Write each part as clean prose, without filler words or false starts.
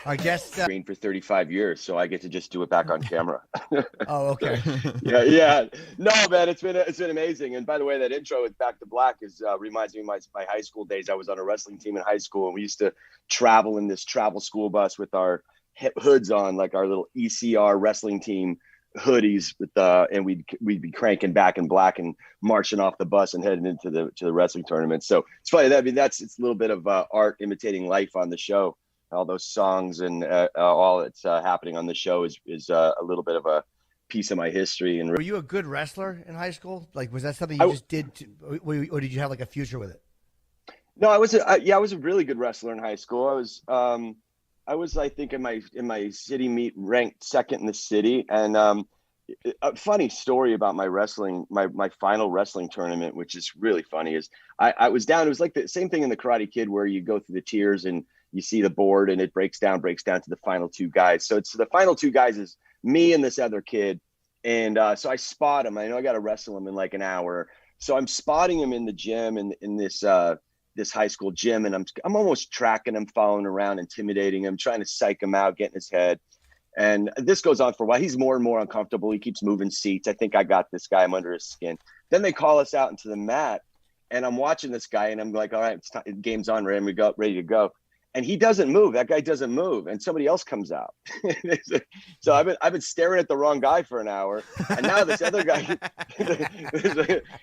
Our guest. Screen for 35 years, so I get to just do it back on camera. Oh, okay. Yeah. No, man, it's been amazing. And by the way, that intro with Back to Black reminds me of my high school days. I was on a wrestling team in high school, and we used to travel in this travel school bus with our hoods on, like our little ECR wrestling team hoodies and we'd be cranking Back in Black and marching off the bus and heading into the wrestling tournament. So it's funny that it's a little bit of art imitating life on the show. All those songs and all that's happening on the show is a little bit of a piece of my history. And were you a good wrestler in high school? Like, was that something you just did, or did you have like a future with it? No, I was a really good wrestler in high school. I was I think in my city meet ranked second in the city. And a funny story about my wrestling, my final wrestling tournament, which is really funny, is I was down. It was like the same thing in the Karate Kid where you go through the tiers and you see the board and it breaks down to the final two guys. So it's the final two guys is me and this other kid. And so I spot him. I know I got to wrestle him in like an hour. So I'm spotting him in the gym in this high school gym. And I'm almost tracking him, following around, intimidating him, trying to psych him out, get in his head. And this goes on for a while. He's more and more uncomfortable. He keeps moving seats. I think I got this guy. I'm under his skin. Then they call us out into the mat and I'm watching this guy and I'm like, all right, game's on, ready to go. And he doesn't move. That guy doesn't move. And somebody else comes out. So I've been staring at the wrong guy for an hour. And now this other guy,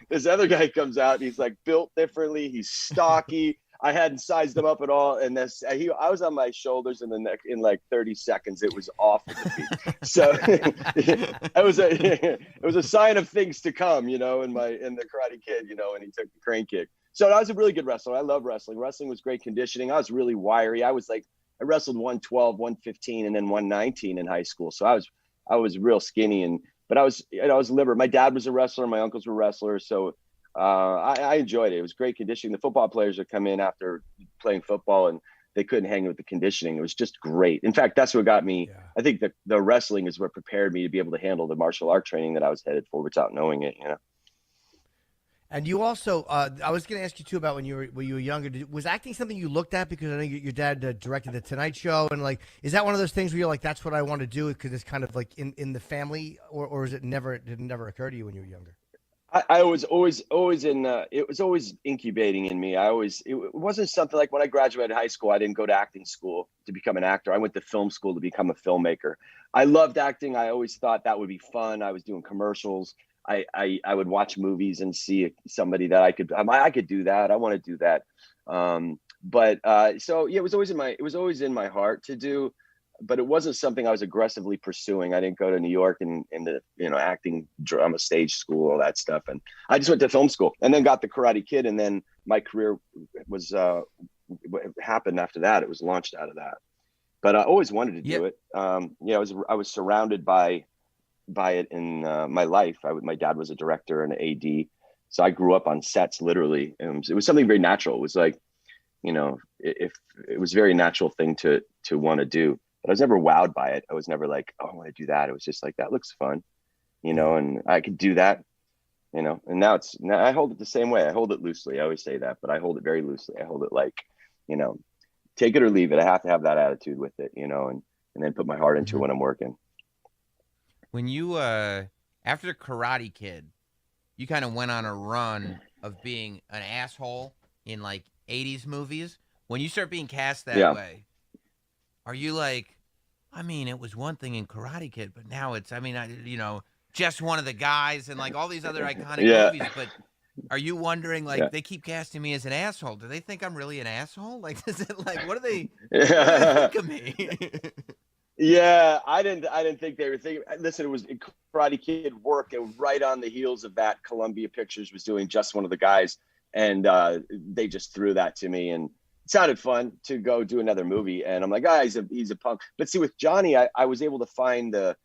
this other guy comes out. And he's like built differently. He's stocky. I hadn't sized him up at all. And I was on my shoulders in the neck in like 30 seconds. It was awful to me. So it was a sign of things to come, in the Karate Kid, and he took the crane kick. So I was a really good wrestler. I love wrestling. Wrestling was great conditioning. I was really wiry. I wrestled 112, 115, and then 119 in high school. So I was real skinny, but I was liver. My dad was a wrestler. My uncles were wrestlers. So I enjoyed it. It was great conditioning. The football players would come in after playing football and they couldn't hang with the conditioning. It was just great. In fact, that's what got me. Yeah. I think the wrestling is what prepared me to be able to handle the martial art training that I was headed for without knowing it, And you also, I was going to ask you too about when you were younger. Was acting something you looked at because I know your dad directed the Tonight Show, and like, is that one of those things where you're like, that's what I want to do because it's kind of like in the family, or is it never occur to you when you were younger? I was always it was always incubating in me. It wasn't something like when I graduated high school, I didn't go to acting school to become an actor. I went to film school to become a filmmaker. I loved acting. I always thought that would be fun. I was doing commercials. I would watch movies and see somebody that I could do that. I want to do that. So yeah, it was always in my heart to do, but it wasn't something I was aggressively pursuing. I didn't go to New York and acting, drama, stage school, all that stuff. And I just went to film school and then got the Karate Kid. And then my career was, what happened after that, it was launched out of that, but I always wanted to do it. I was surrounded by it in my life. My dad was a director and an AD. So I grew up on sets, literally. And it was something very natural. It was like, if it was a very natural thing to want to do, but I was never wowed by it. I was never like, oh, I want to do that. It was just like, that looks fun, and I could do that, and now I hold it the same way. I hold it loosely. I always say that, but I hold it very loosely. I hold it like, take it or leave it. I have to have that attitude with it, and then put my heart into it when I'm working. When you, after Karate Kid, you kind of went on a run of being an asshole in like 80s movies. When you start being cast that way, are you like, it was one thing in Karate Kid, but now it's, just one of the guys and like all these other iconic movies. But are you wondering, like, they keep casting me as an asshole? Do they think I'm really an asshole? Like, is it like, what do they think of me? Yeah, I didn't think they were thinking. Listen, it was Karate Kid worked right on the heels of that. Columbia Pictures was doing Just One of the Guys, and they just threw that to me, and it sounded fun to go do another movie. And I'm like, he's a punk. But see, with Johnny, I was able to find the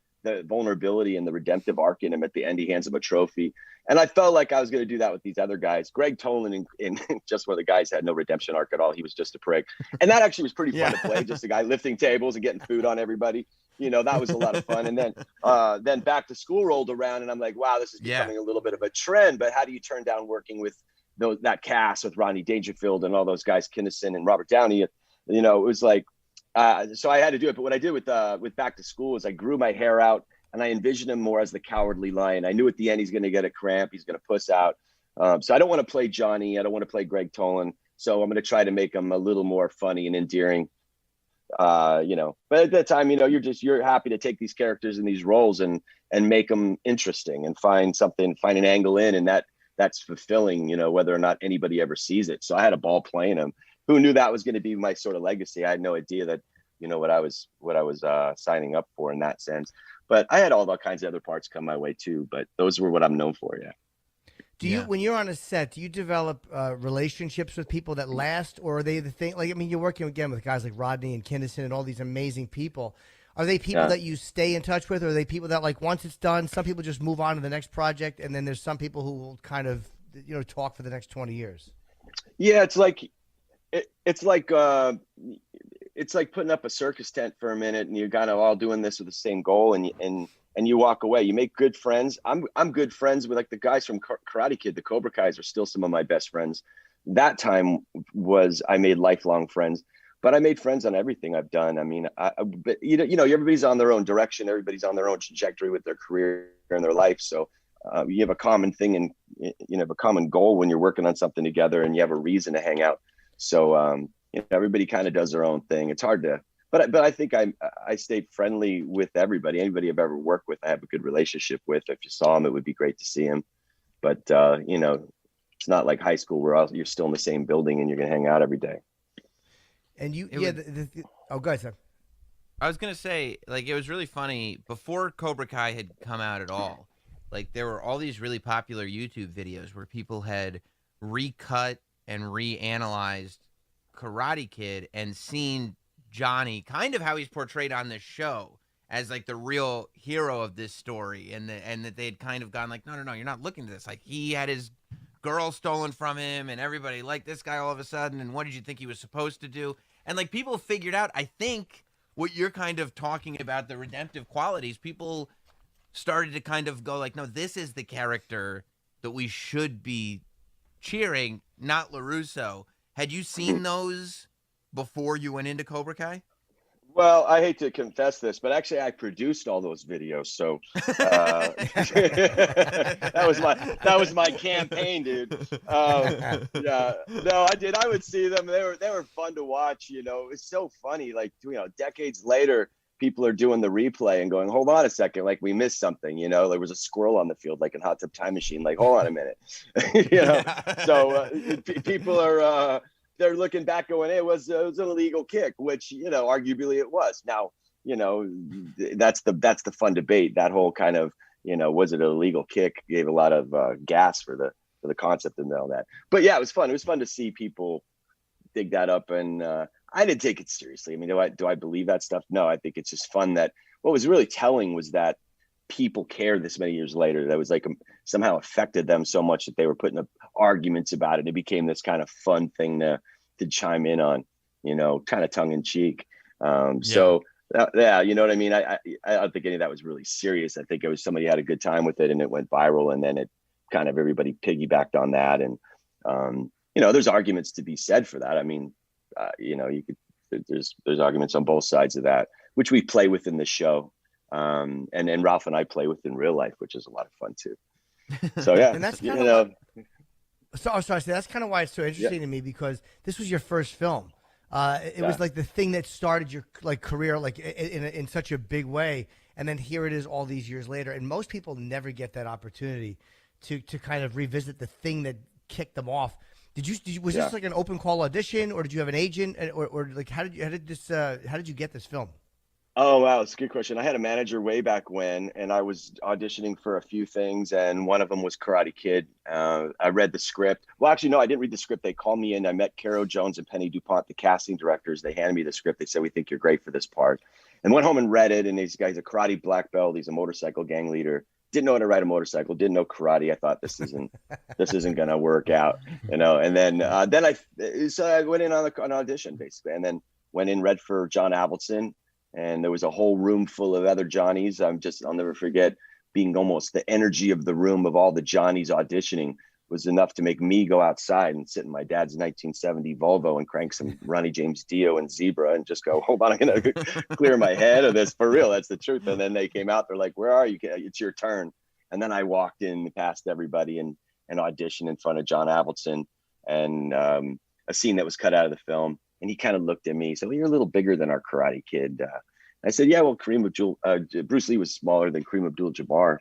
vulnerability and the redemptive arc in him at the end. He hands him a trophy, and I felt like I was going to do that with these other guys. Greg Tolan in Just One of the Guys had no redemption arc at all. He was just a prick, and that actually was pretty fun to play. Just a guy lifting tables and getting food on everybody. That was a lot of fun. And then Back to School rolled around, and I'm like, wow, this is becoming a little bit of a trend. But how do you turn down working with that cast with Rodney Dangerfield and all those guys, Kinnison and Robert Downey? It was like So I had to do it. But what I did with Back to School is I grew my hair out and I envisioned him more as the cowardly lion. I knew at the end he's going to get a cramp. He's going to puss out. So I don't want to play Johnny. I don't want to play Greg Tolan. So I'm going to try to make him a little more funny and endearing. But at that time, you're happy to take these characters in these roles and make them interesting and find an angle in, and that's fulfilling, whether or not anybody ever sees it. So I had a ball playing him. Who knew that was going to be my sort of legacy? I had no idea that, what I was signing up for in that sense. But I had all kinds of other parts come my way too. But those were what I'm known for. Yeah. When you're on a set, do you develop relationships with people that last, or are they the thing? Like, I mean, you're working again with guys like Rodney and Kinnison and all these amazing people. Are they people that you stay in touch with, or are they people that, like, once it's done, some people just move on to the next project, and then there's some people who will kind of, talk for the next 20 years? Yeah, it's like putting up a circus tent for a minute, and you're kind of all doing this with the same goal, and you walk away. You make good friends. I'm good friends with, like, the guys from Karate Kid. The Cobra Kais are still some of my best friends. That time I made lifelong friends, but I made friends on everything I've done. I mean, but everybody's on their own direction. Everybody's on their own trajectory with their career and their life. So you have a common thing, and have a common goal when you're working on something together, and you have a reason to hang out. So everybody kind of does their own thing. It's hard to. But I think I stayed friendly with everybody. Anybody I've ever worked with, I have a good relationship with. If you saw him, it would be great to see him. But it's not like high school where you're still in the same building and you're gonna hang out every day. And go ahead, sir. I was gonna say, like, it was really funny before Cobra Kai had come out at all. Like, there were all these really popular YouTube videos where people had recut and reanalyzed Karate Kid and seen Johnny, kind of how he's portrayed on this show, as, like, the real hero of this story, and that they'd kind of gone like, no, you're not looking at this. Like, he had his girl stolen from him, and everybody liked this guy all of a sudden, and what did you think he was supposed to do? And, like, people figured out, I think, what you're kind of talking about, the redemptive qualities. People started to kind of go like, no, this is the character that we should be cheering, not LaRusso. Had you seen those before you went into Cobra Kai? Well, I hate to confess this, but actually I produced all those videos. So that was my campaign, dude. Yeah, no, I did. I would see them. They were fun to watch. It's so funny. Like, decades later, people are doing the replay and going, hold on a second, like, we missed something. There was a squirrel on the field, like in Hot Tub Time Machine. Like, hold on a minute. So people are. They're looking back going, it was an illegal kick, which, arguably it was. Now, that's the fun debate. That whole kind of, was it an illegal kick? Gave a lot of gas for the concept and all that. But yeah, it was fun. It was fun to see people dig that up. And I didn't take it seriously. I mean, do I believe that stuff? No, I think it's just fun. That what was really telling was that people care this many years later. That was like somehow affected them so much that they were putting up arguments about it. It became this kind of fun thing to chime in on, kind of tongue in cheek. So yeah, you know what I mean? I don't think any of that was really serious. I think it was somebody had a good time with it and it went viral, and then it kind of everybody piggybacked on that. And there's arguments to be said for that. I mean, there's arguments on both sides of that, which we play with in the show. And Ralph and I play with in real life, which is a lot of fun too. So yeah, and that's kind of that's kind of why it's so interesting to me, because this was your first film. It was like the thing that started your career in such a big way, and then here it is all these years later. And most people never get that opportunity to kind of revisit the thing that kicked them off. Was this like an open call audition, or did you have an agent, or like how did you get this film? Oh, wow. It's a good question. I had a manager way back when, and I was auditioning for a few things, and one of them was Karate Kid. I read the script. Well, actually, no, I didn't read the script. They called me in. I met Caro Jones and Penny DuPont, the casting directors. They handed me the script. They said, we think you're great for this part. And went home and read it, and he's a karate black belt. He's a motorcycle gang leader. Didn't know how to ride a motorcycle. Didn't know karate. I thought this isn't going to work out, And then I went in on an audition, basically, and then went in, read for John Avildsen. And there was a whole room full of other Johnnies. I'll never forget being almost the energy of the room of all the Johnnies auditioning was enough to make me go outside and sit in my dad's 1970 Volvo and crank some Ronnie James Dio and Zebra and just go, hold on, I'm going to clear my head of this for real. That's the truth. And then they came out, they're like, where are you? It's your turn. And then I walked in past everybody and auditioned in front of John Avildsen and a scene that was cut out of the film. And he kind of looked at me. He said, well, you're a little bigger than our Karate Kid. I said, yeah, well, Bruce Lee was smaller than Kareem Abdul-Jabbar.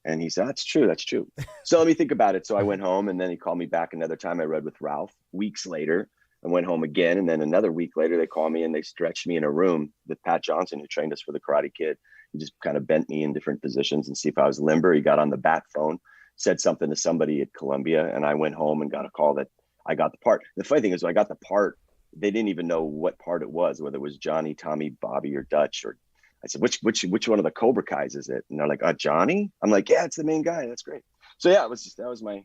And he said, that's true. That's true. So let me think about it. So I went home, and then he called me back another time. I read with Ralph weeks later. I went home again. And then another week later, they called me and they stretched me in a room with Pat Johnson, who trained us for the Karate Kid. He just kind of bent me in different positions and see if I was limber. He got on the bat phone, said something to somebody at Columbia. And I went home and got a call that I got the part. The funny thing is, when I got the part, they didn't even know what part it was, whether it was Johnny, Tommy, Bobby, or Dutch, or I said, which one of the Cobra Kais is it? And they're like, Johnny? I'm like, yeah, it's the main guy. That's great. So yeah, that was my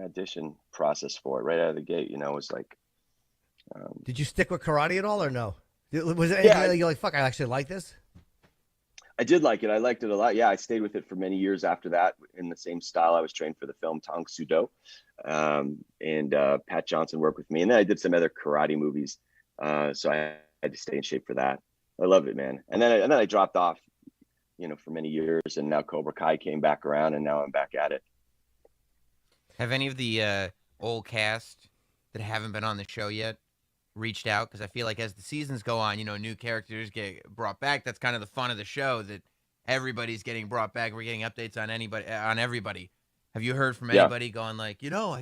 audition process for it right out of the gate. You know, it was like. Did you stick with karate at all or no? Was it anything you're like, fuck, I actually like this? I did like it. I liked it a lot. Yeah, I stayed with it for many years after that in the same style. I was trained for the film Tang Soo Do. And Pat Johnson worked with me. And then I did some other karate movies. So I had to stay in shape for that. I love it, man. And then I dropped off, you know, for many years, and now Cobra Kai came back around, and now I'm back at it. Have any of the old cast that haven't been on the show yet reached out? Because I feel like as the seasons go on, you know, new characters get brought back. That's kind of the fun of the show, that everybody's getting brought back. We're getting updates on everybody. Have you heard from anybody going like, you know,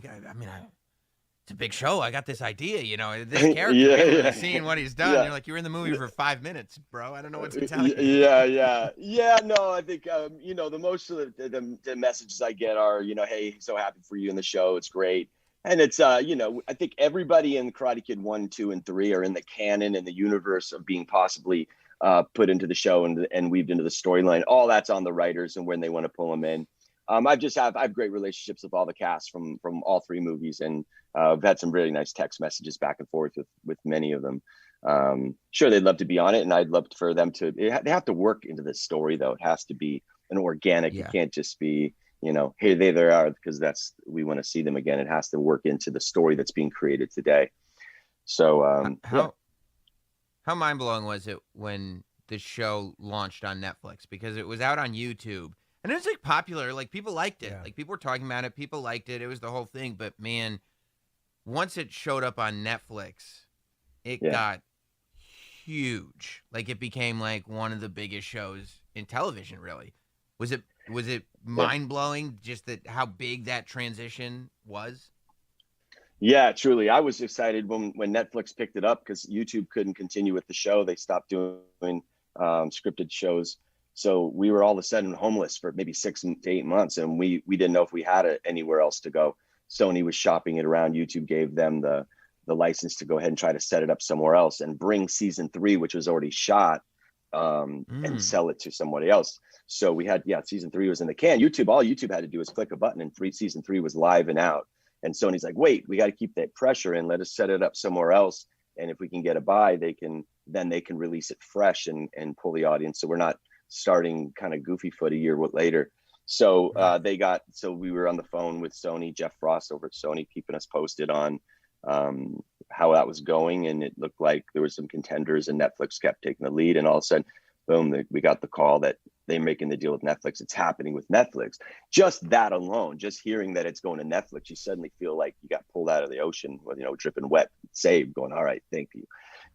it's a big show. I got this idea, you know, this character, seeing what he's done. You're like, you're in the movie for 5 minutes, bro. I don't know what to tell you. Yeah. No, I think, you know, the most of the messages I get are, you know, hey, so happy for you in the show. It's great. And it's, you know, I think everybody in Karate Kid 1, 2, and 3 are in the canon and the universe of being possibly put into the show and weaved into the storyline. All that's on the writers and when they want to pull them in. I have great relationships with all the cast from all 3 movies, and I've had some really nice text messages back and forth with many of them. Sure, they'd love to be on it, and I'd love for them to. They have to work into the story, though. It has to be an organic. Yeah. It can't just be, you know, hey, they are, because we want to see them again. It has to work into the story that's being created today. So how mind blowing was it when the show launched on Netflix? Because it was out on YouTube. And it was like popular, like people liked it. Yeah. Like people were talking about it, people liked it. It was the whole thing. But man, once it showed up on Netflix, it got huge. Like it became like one of the biggest shows in television, really. Was it mind blowing just that how big that transition was? Yeah, truly. I was excited when Netflix picked it up because YouTube couldn't continue with the show. They stopped doing scripted shows. So we were all of a sudden homeless for maybe 6 to 8 months, and we didn't know if we had anywhere else to go. Sony was shopping it around. YouTube gave them the license to go ahead and try to set it up somewhere else and bring season 3, which was already shot, and sell it to somebody else. So we had, season 3 was in the can. All YouTube had to do was click a button, and season 3 was live and out. And Sony's like, wait, we got to keep that pressure and let us set it up somewhere else. And if we can get a buy, they can release it fresh and pull the audience. So we're not starting kind of goofy foot a year later. So so we were on the phone with Sony, Jeff Frost over at Sony, keeping us posted on how that was going. And it looked like there was some contenders, and Netflix kept taking the lead. And all of a sudden, boom, we got the call that they're making the deal with Netflix. It's happening with Netflix. Just that alone, just hearing that it's going to Netflix, you suddenly feel like you got pulled out of the ocean with, dripping wet, saved, going, all right, thank you.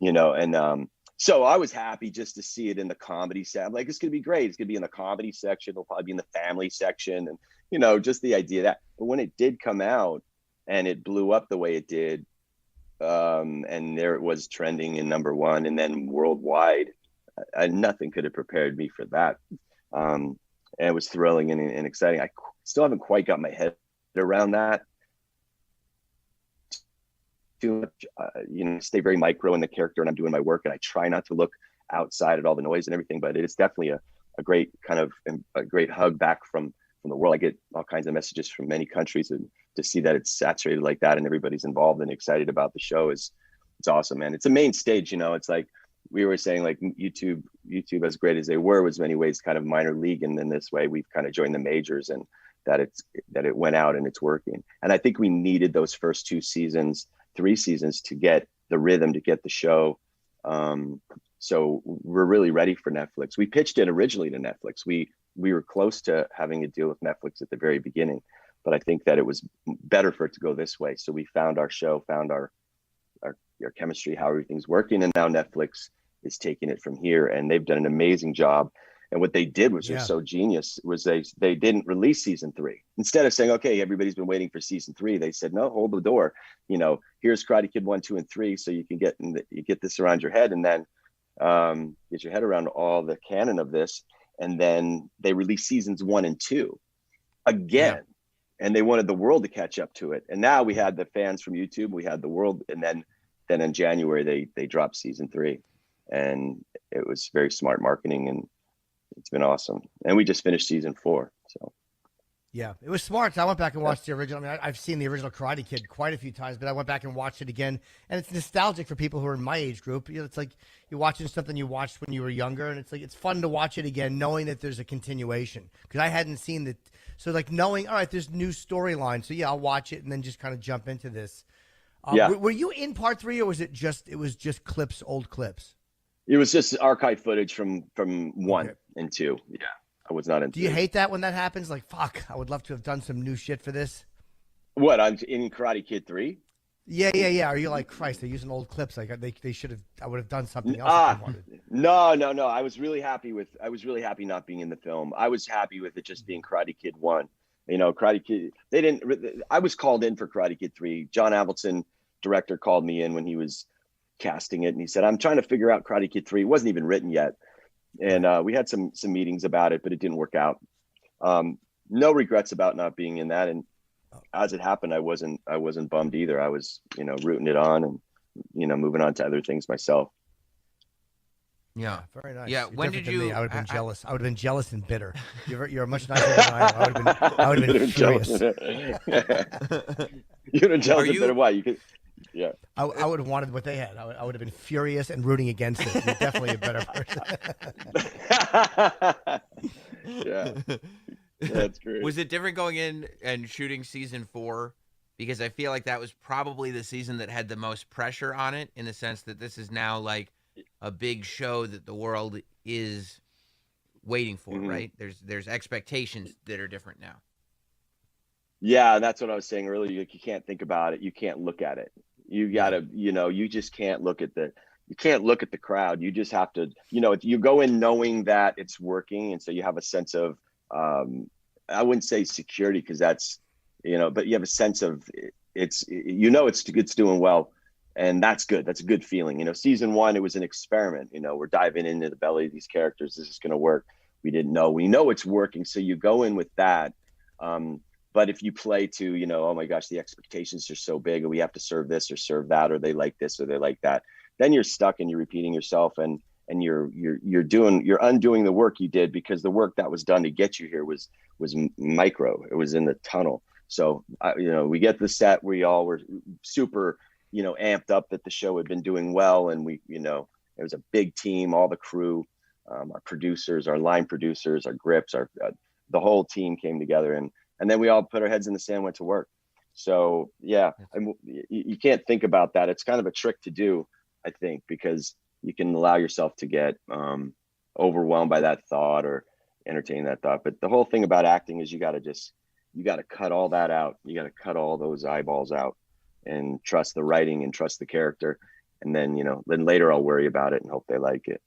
And so I was happy just to see it in the comedy section. Like, it's going to be great. It's going to be in the comedy section. It'll probably be in the family section. And, just the idea of that. But when it did come out and it blew up the way it did, and there it was trending in #1 and then worldwide, nothing could have prepared me for that. And it was thrilling and exciting. I still haven't quite got my head around that. Too much, stay very micro in the character, and I'm doing my work, and I try not to look outside at all the noise and everything. But it is definitely a great kind of a great hug back from the world. I get all kinds of messages from many countries, and to see that it's saturated like that and everybody's involved and excited about the show it's awesome, man. It's a main stage. It's like we were saying, like YouTube, as great as they were, was many ways kind of minor league, and in this way we've kind of joined the majors, and that it went out and it's working. And I think we needed those first 3 seasons to get the rhythm, to get the show. So we're really ready for Netflix. We pitched it originally to Netflix. We were close to having a deal with Netflix at the very beginning, but I think that it was better for it to go this way. So we found our show, found our chemistry, how everything's working, and now Netflix is taking it from here, and they've done an amazing job. And what they did was just so genius was they didn't release season 3. Instead of saying, okay, everybody's been waiting for season 3, they said, no, hold the door. Here's Karate Kid 1, 2, and 3, so you can get this around your head, and then get your head around all the canon of this. And then they released seasons 1 and 2 again, and they wanted the world to catch up to it. And now we had the fans from YouTube, we had the world, and then in January they dropped season 3, and it was very smart marketing, and it's been awesome. And we just finished season 4. So yeah, it was smart. I went back and watched the original. I mean, I've seen the original Karate Kid quite a few times, but I went back and watched it again, and it's nostalgic for people who are in my age group. It's like you're watching something you watched when you were younger, and it's fun to watch it again, knowing that there's a continuation, because I hadn't seen it. So knowing, all right, there's new storyline. So yeah, I'll watch it and then just kind of jump into this. Were you in part 3, or was it just clips, old clips? It was just archive footage from 1 and 2. Yeah, I was not in. Do you hate that when that happens? Like, fuck, I would love to have done some new shit for this. What, I'm in Karate Kid 3? Yeah. Are you like, Christ, they're using old clips? Like they should have. I would have done something else. If I wanted. No. I was really happy not being in the film. I was happy with it just being Karate Kid 1. Karate Kid. I was called in for Karate Kid 3. John Avildsen, director, called me in when he was casting it, and he said, I'm trying to figure out Karate Kid 3. It wasn't even written yet, and we had some meetings about it, but it didn't work out. No regrets about not being in that, and as it happened, I wasn't bummed either. I was rooting it on, and moving on to other things myself. Yeah, very nice. Yeah, when did you? I would have been jealous. I would have been jealous and bitter. You're much nicer than I am. I would have been furious. You'd have jealous and bitter. Why? You could. Yeah, I would have wanted what they had. I would have been furious and rooting against it. You're definitely a better person. Yeah, that's great. Was it different going in and shooting season 4? Because I feel like that was probably the season that had the most pressure on it, in the sense that this is now like a big show that the world is waiting for, right? There's expectations that are different now. Yeah, that's what I was saying earlier. You can't think about it. You can't look at it. You gotta, you just can't look at the crowd. You just have to, you go in knowing that it's working. And so you have a sense of, I wouldn't say security, because that's, but you have a sense of it's doing well. And that's good. That's a good feeling. Season 1, it was an experiment. We're diving into the belly of these characters. This is going to work. We didn't know. We know it's working. So you go in with that. But if you play to, oh my gosh, the expectations are so big, and we have to serve this or serve that, or they like this or they like that, then you're stuck and you're repeating yourself, and you're undoing the work you did, because the work that was done to get you here was micro. It was in the tunnel. So we get the set. We all were super amped up that the show had been doing well, and it was a big team, all the crew, our producers, our line producers, our grips, the whole team came together, and then we all put our heads in the sand, went to work. So yeah, you can't think about that. It's kind of a trick to do, I think, because you can allow yourself to get overwhelmed by that thought or entertain that thought. But the whole thing about acting is you got to cut all that out. You got to cut all those eyeballs out and trust the writing and trust the character. And then, then later I'll worry about it and hope they like it.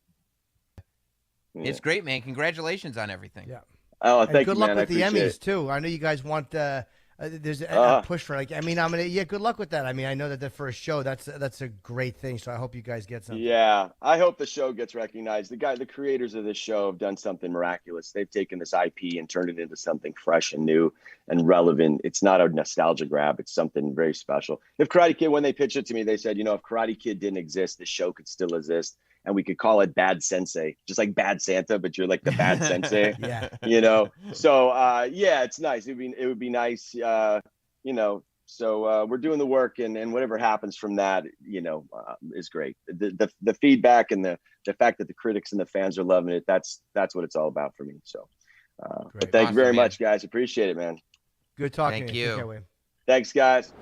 Yeah. It's great, man. Congratulations on everything. Yeah. Oh, thank you, good luck man. with the Emmys too. I know you guys want there's a push for it. Good luck with that. I mean, I know that for a show, that's a great thing. So I hope you guys get something. Yeah, I hope the show gets recognized. The creators of this show have done something miraculous. They've taken this IP and turned it into something fresh and new and relevant. It's not a nostalgia grab. It's something very special. If Karate Kid, when they pitched it to me, they said, if Karate Kid didn't exist, this show could still exist. And we could call it Bad Sensei, just like Bad Santa, but you're like the Bad Sensei. Yeah. So it's nice. It would be nice. So we're doing the work, and whatever happens from that, is great. The feedback and the fact that the critics and the fans are loving it, that's what it's all about for me. So, but thank you very much, guys. Appreciate it, man. Good talking Thank to you. you. Take care, William. Thanks, guys.